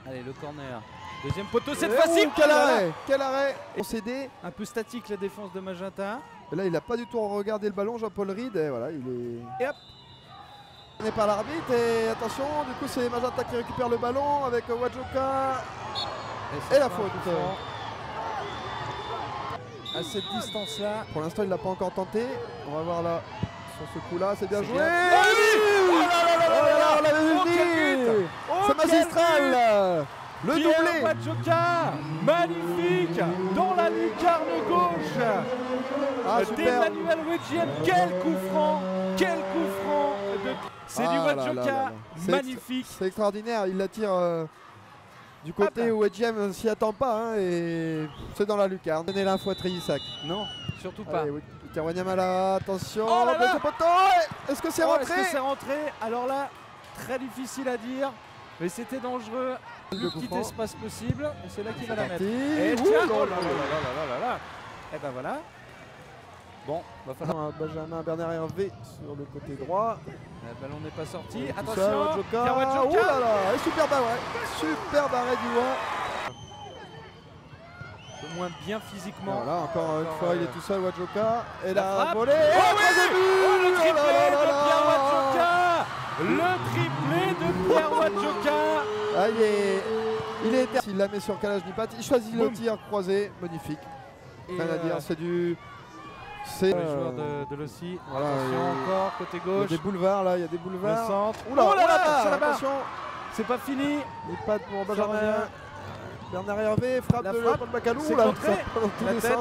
Allez, le corner. Deuxième poteau cette fois-ci. Quel arrêt! Quel arrêt! On cédé. Un peu statique la défense de Magenta. Et là, il n'a pas du tout regardé le ballon, Jean-Paul Ried. Et voilà, il est. Et hop! On n'est pas l'arbitre. Et attention, du coup, c'est Magenta qui récupère le ballon avec Wadjoka. Et la faute. À cette distance-là. Pour l'instant, il ne l'a pas encore tenté. On va voir là. Sur ce coup-là, c'est bien joué. C'est magistral. Le doublé. Wadjoka, magnifique dans la lucarne gauche. d'Emmanuel Wedgien. Quel coup franc. Quel coup franc. C'est du Wadjoka. Magnifique. C'est extraordinaire. Il la tire du côté où Wedgien s'y attend pas. Hein, et c'est dans la lucarne. Donnez l'info à Tréissac. Non, surtout pas. Allez, Wanyamala, attention. Oh là là. Est-ce que c'est rentré? Est-ce que c'est rentré? Alors là, très difficile à dire. Mais c'était dangereux. Le petit espace possible. Et c'est là qu'il va la mettre. Et tiens, oh là là là. Et ben voilà. Bon, va falloir. Benjamin Bernard Hervé sur le côté droit. Le ballon n'est pas sorti. Tout Attention. ça, Wadjoka. Oh là là, superbe arrêt. Superbe arrêt du Wa. Au moins bien physiquement. Voilà, encore une fois, il est tout seul, Wadjoka. Et la volée. Oh oui, le triplé de Pierre Wadjoka. Le triplé de Pierre Wadjoka. Ah, il est il la met sur Kalajnipat. Il choisit le tir croisé. Magnifique. Rien à dire, c'est du. C'est le joueur de l'OSI. Voilà, attention encore, côté gauche. Il y a des boulevards là, il y a des boulevards. Le centre. Oula, oh là là, attention. C'est pas fini. Les pattes pour Benjamin. Bernard Hervé, frappe de Léopold Macalou. C'est contré. La tête.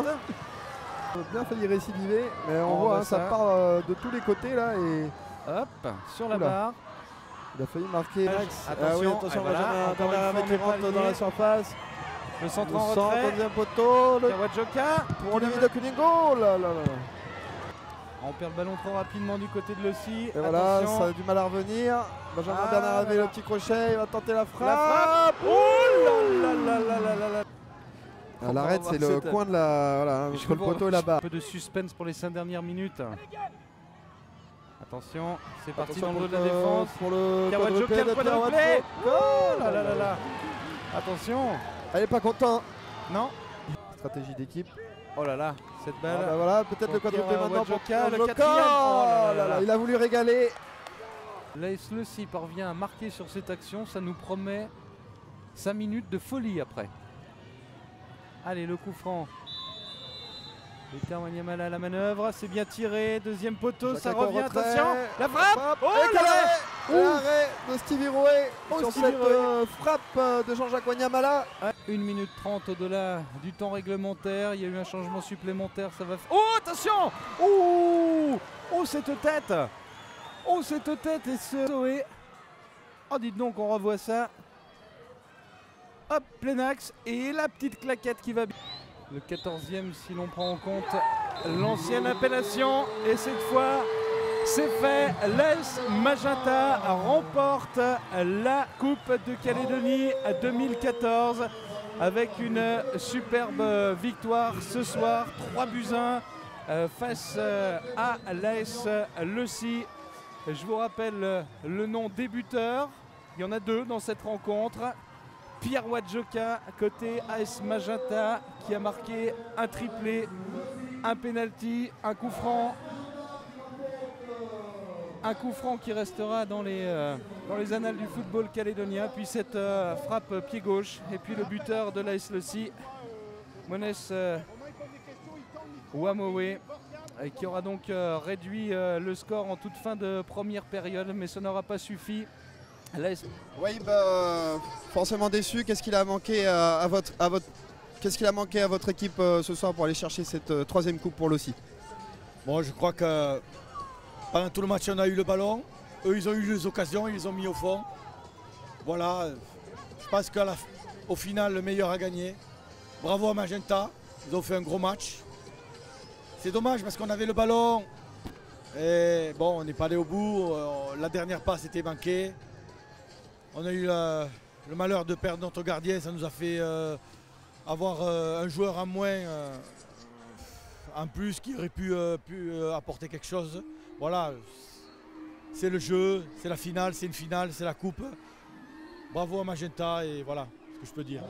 Il a bien failli récidiver, mais on voit, hein, ça part de tous les côtés là et. Hop, sur la barre. Il a failli marquer Max. Attention, attention, Bernard Hervé qui rentre dans la surface. Le centre en retrait. Deuxième poteau. Le Wadjoka. Pour Olivier de Kuningo. On perd le ballon trop rapidement du côté de l'OSI. Et voilà, ça a du mal à revenir. Benjamin Bernard Hervé, le petit crochet, il va tenter la frappe. Oh là là là là là là. L'arrêt, c'est le coin de la. Voilà, entre le poteau et la barre. Un peu de suspense pour les 5 dernières minutes. Attention, c'est parti dans le dos de la défense. Pour le quadruplé. Oh là là là là. Attention. Elle est pas content. Non. Stratégie d'équipe. Oh là là, cette balle. Bah voilà, peut-être le quadruplé maintenant pour le quatrième. Oh là là, il a voulu régaler. L'AS Lecy parvient à marquer sur cette action, ça nous promet 5 minutes de folie après. Allez, le coup franc. Peter Wanyamala à la manœuvre, c'est bien tiré, deuxième poteau, ça revient, attention, la frappe. Oh l'arrêt de Stevie Rouet sur cette frappe de Jean-Jacques Wanyamala. 1 minute 30 au-delà du temps réglementaire, il y a eu un changement supplémentaire, ça va... Oh, attention. Oh, cette tête. Oh, cette tête et ce... Oh, dites donc, on revoit ça. Hop, plein axe, et la petite claquette qui va bien. Le 14e si l'on prend en compte l'ancienne appellation. Et cette fois, c'est fait. L'AS Magenta remporte la Coupe de Calédonie 2014 avec une superbe victoire ce soir. 3-1 face à l'AS Lecy. Je vous rappelle le nom des buteurs. Il y en a 2 dans cette rencontre. Pierre Wadjoka, côté AS Magenta, qui a marqué un triplé, un penalty, un coup franc. Un coup franc qui restera dans les annales du football calédonien. Puis cette frappe pied gauche. Et puis le buteur de l'AS Lecy, Mones Wamowe, qui aura donc réduit le score en toute fin de première période. Mais ça n'aura pas suffi. Oui, forcément déçu. Qu'est-ce qu'il a manqué qu'est-ce qu'il a manqué à votre équipe ce soir pour aller chercher cette 3e coupe pour l'OSI? Bon, je crois que pendant tout le match, on a eu le ballon. Eux, ils ont eu les occasions, ils les ont mis au fond. Voilà, je pense qu'au final, le meilleur a gagné. Bravo à Magenta, ils ont fait un gros match. C'est dommage parce qu'on avait le ballon. Et bon, on n'est pas allé au bout. La dernière passe était manquée. On a eu le malheur de perdre notre gardien, ça nous a fait avoir un joueur en moins en plus qui aurait pu apporter quelque chose. Voilà, c'est le jeu, c'est la finale, c'est une finale, c'est la coupe. Bravo à Magenta et voilà. ce que je peux dire.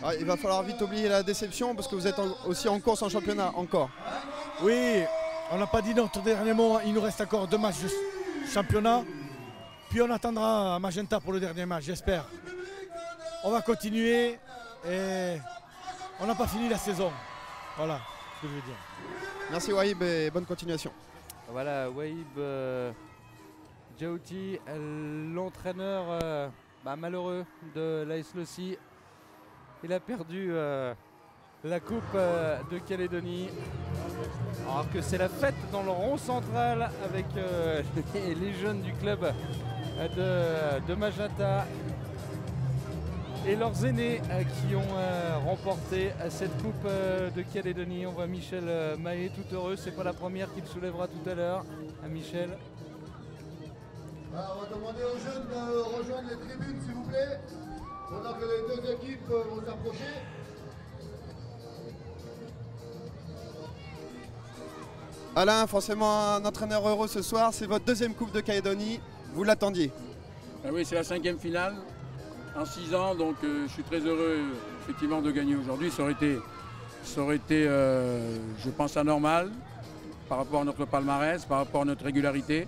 Ah, il va falloir vite oublier la déception parce que vous êtes aussi en course en championnat, encore. Oui, on n'a pas dit notre dernier mot, il nous reste encore 2 matchs de championnat. Puis on attendra Magenta pour le dernier match, j'espère. On va continuer et on n'a pas fini la saison. Voilà ce que je veux dire. Merci Wahib et bonne continuation. Voilà, Wahib Djaouti, l'entraîneur malheureux de l'AS Lossy. Il a perdu la Coupe de Calédonie. Alors que c'est la fête dans le rond central avec les jeunes du club de Magenta et leurs aînés qui ont remporté cette Coupe de Calédonie. On voit Michel Mahé tout heureux, c'est pas la première qu'il soulèvera tout à l'heure. Michel. Alors, on va demander aux jeunes de rejoindre les tribunes s'il vous plaît, pendant que les 2 équipes vont s'approcher. Alain, forcément un entraîneur heureux ce soir, c'est votre 2e Coupe de Calédonie, vous l'attendiez? Ah oui, c'est la 5e finale en 6 ans, donc je suis très heureux effectivement de gagner aujourd'hui. Ça aurait été je pense, anormal par rapport à notre palmarès, par rapport à notre régularité.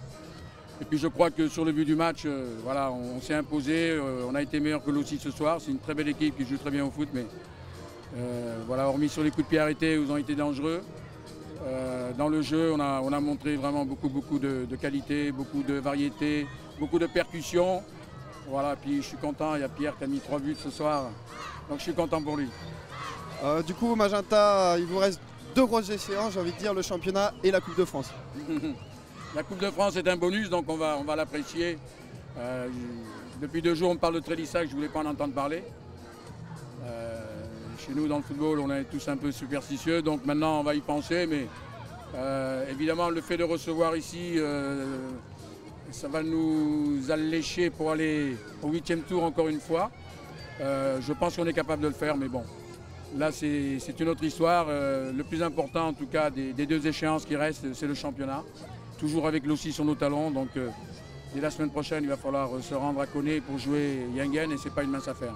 Et puis je crois que sur le but du match, voilà, on s'est imposé, on a été meilleur que Lossy ce soir. C'est une très belle équipe qui joue très bien au foot, mais voilà, hormis sur les coups de pied arrêtés, ils ont été dangereux. Dans le jeu, on a montré vraiment beaucoup de qualité, beaucoup de variété, beaucoup de percussions. Voilà, puis je suis content, il y a Pierre qui a mis 3 buts ce soir, donc je suis content pour lui. Du coup, Magenta, il vous reste 2 grosses échéances, j'ai envie de dire, le championnat et la Coupe de France. La Coupe de France est un bonus, donc on va l'apprécier. Depuis 2 jours, on parle de Trélissac, je ne voulais pas en entendre parler. Chez nous, dans le football, on est tous un peu superstitieux, donc maintenant, on va y penser. Mais évidemment, le fait de recevoir ici, ça va nous allécher pour aller au 8e tour encore une fois. Je pense qu'on est capable de le faire, mais bon. Là, c'est une autre histoire. Le plus important, en tout cas, des 2 échéances qui restent, c'est le championnat. Toujours avec Lossy sur nos talons. Donc, dès la semaine prochaine, il va falloir se rendre à Koné pour jouer Yingen et ce n'est pas une mince affaire.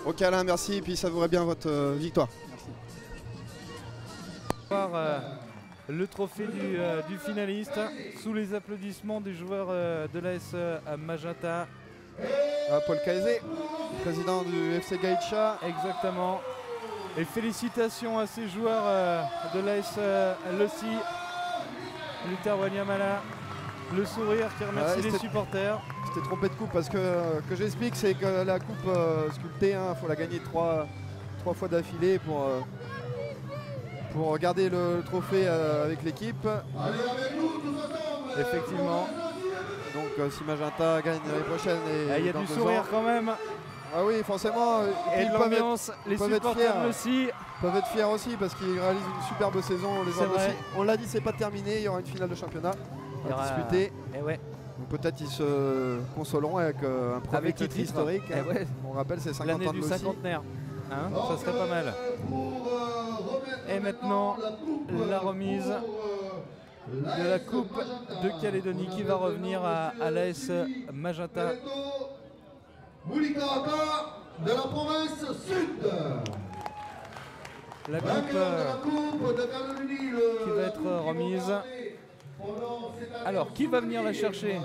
Ok Alain, merci, et puis savourait bien votre victoire. Merci. Le trophée du finaliste sous les applaudissements des joueurs de l'AS Magenta. Paul Kaizé, président du FC Gaïtcha. Exactement. Et félicitations à ces joueurs de l'AS Lossy. Luther Wanyamala, le sourire qui remercie les supporters. C'était trompé de coupe parce que j'explique, c'est que la coupe sculptée, il faut la gagner 3 fois d'affilée pour garder le trophée avec l'équipe. Effectivement. Donc si Magenta gagne l'année prochaine et il y a du sourire quand même. Ah oui, forcément. Et l'ambiance, les supporters aussi. Peuvent être fiers aussi parce qu'ils réalisent une superbe saison. Les joueurs aussi. On l'a dit, c'est pas terminé, il y aura une finale de championnat à disputer. Et ouais. Donc peut-être ils se consoleront avec un premier titre historique. Ouais. On rappelle, c'est 50 l'année ans de du Lossy. cinquantenaire. Ça serait pas mal. Et maintenant, la remise de la Coupe de Calédonie qui va revenir à l'AS Magenta. Moulikaraka de la province sud. La coupe qui va être remise. Alors, qui va venir la chercher?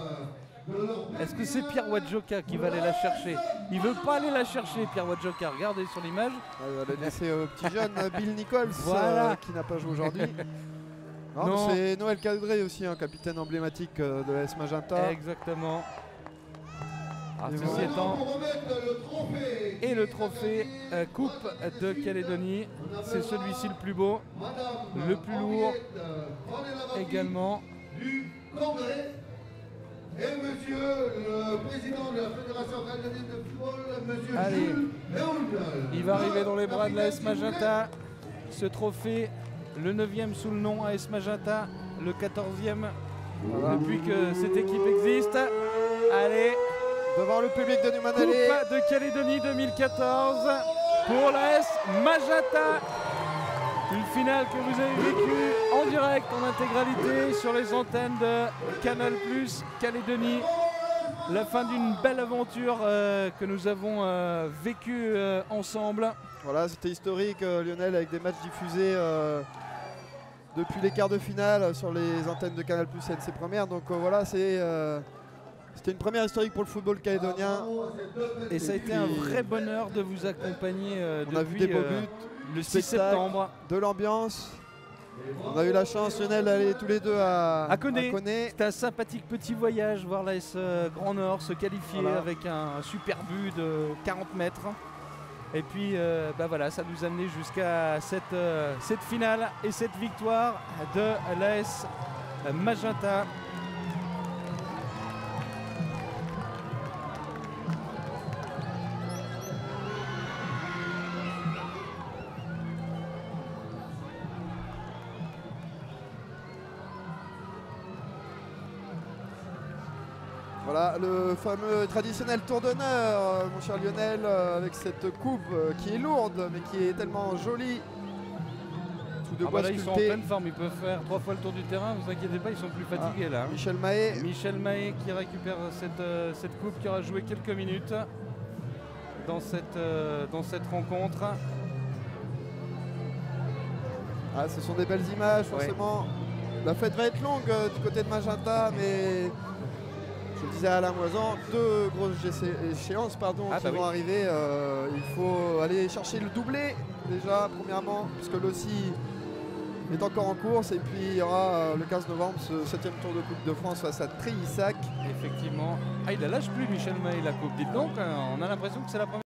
Est-ce que c'est Pierre Wadjoka qui va aller la chercher? Il veut pas aller la chercher, Pierre Wadjoka. Regardez sur l'image. Il va le laisser au petit jeune Bill Nichols, voilà. qui n'a pas joué aujourd'hui. Non. C'est Noël Cadré aussi, un capitaine emblématique de l'AS Magenta. Exactement. Ceci étant, et le trophée Coupe de Calédonie, c'est celui-ci le plus beau, le plus lourd également. Du Congrès et monsieur le président de la Fédération canadienne de football, monsieur Jules Léon. Il va arriver dans les bras de l'AS Magenta, ce trophée, le 9e sous le nom AS Magenta, le 14e depuis que cette équipe existe. Allez, devant le public de Newmanelli. Coupe de Calédonie 2014 pour l'AS Magenta. Une finale que vous avez vécue en direct, en intégralité, sur les antennes de Canal+ Calédonie. La fin d'une belle aventure que nous avons vécue ensemble. Voilà, c'était historique, Lionel, avec des matchs diffusés depuis les quarts de finale sur les antennes de Canal+ CNC Première. Donc voilà, c'était une première historique pour le football calédonien. Et ça a été un vrai bonheur de vous accompagner On a vu des beaux buts, le 6 spectacle, septembre. de l'ambiance. On a eu la chance, Lionel, d'aller tous les deux à Connay. Connay. C'était un sympathique petit voyage, voir l'AS Grand Nord se qualifier Voilà. avec un super but de 40 mètres. Et puis voilà, ça nous a amené jusqu'à cette finale et cette victoire de l'AS Magenta. Voilà le fameux traditionnel tour d'honneur, mon cher Lionel, avec cette coupe qui est lourde mais qui est tellement jolie. Tout de bois Là, ils sont en sculpté. pleine forme, ils peuvent faire 3 fois le tour du terrain, vous inquiétez pas, ils sont plus fatigués là. Michel Mahé. Michel Mahé qui récupère cette coupe, qui aura joué quelques minutes dans cette rencontre. Ah, ce sont des belles images, forcément. La fête va être longue du côté de Magenta, mais je le disais à Alain Moisan, 2 grosses échéances qui vont arriver. Il faut aller chercher le doublé déjà, premièrement, puisque l'OSI est encore en course. Et puis il y aura le 15 novembre ce 7e Tour de Coupe de France face à Tréissac. Effectivement. Ah, il la lâche plus Michel Mahé la coupe, dites donc, on a l'impression que c'est la première.